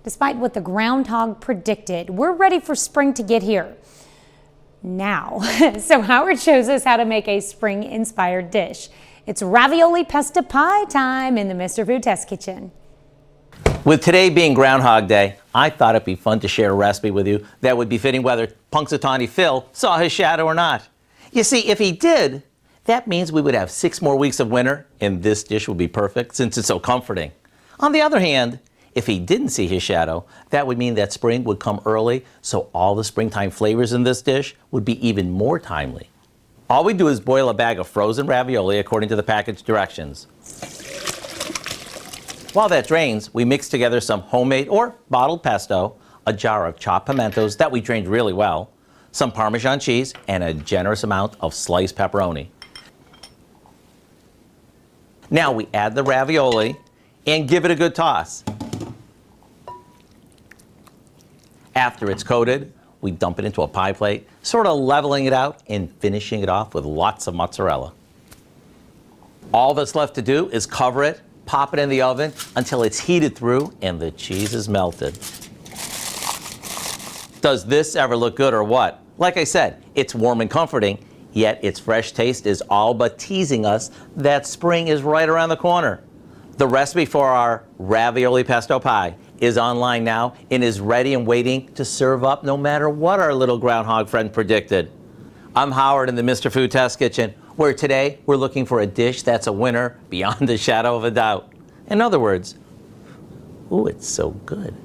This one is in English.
Despite what the groundhog predicted, we're ready for spring to get here now. So Howard shows us how to make a spring-inspired dish. It's ravioli pesto pie time in the Mr. Food Test Kitchen. With today being Groundhog Day, I thought it'd be fun to share a recipe with you that would be fitting whether Punxsutawney Phil saw his shadow or not. You see, if he did, that means we would have 6 more weeks of winter, and this dish would be perfect since it's so comforting. On the other hand, if he didn't see his shadow, that would mean that spring would come early, so all the springtime flavors in this dish would be even more timely. All we do is boil a bag of frozen ravioli according to the package directions. While that drains, we mix together some homemade or bottled pesto, a jar of chopped pimentos that we drained really well, some Parmesan cheese, and a generous amount of sliced pepperoni. Now we add the ravioli and give it a good toss. After it's coated, we dump it into a pie plate, sort of leveling it out and finishing it off with lots of mozzarella. All that's left to do is cover it, pop it in the oven until it's heated through and the cheese is melted. Does this ever look good or what? Like I said, it's warm and comforting, yet its fresh taste is all but teasing us that spring is right around the corner. The recipe for our ravioli pesto pie is online now and is ready and waiting to serve up no matter what our little groundhog friend predicted. I'm Howard in the Mr. Food Test Kitchen, where today we're looking for a dish that's a winner beyond a shadow of a doubt. In other words, ooh, it's so good.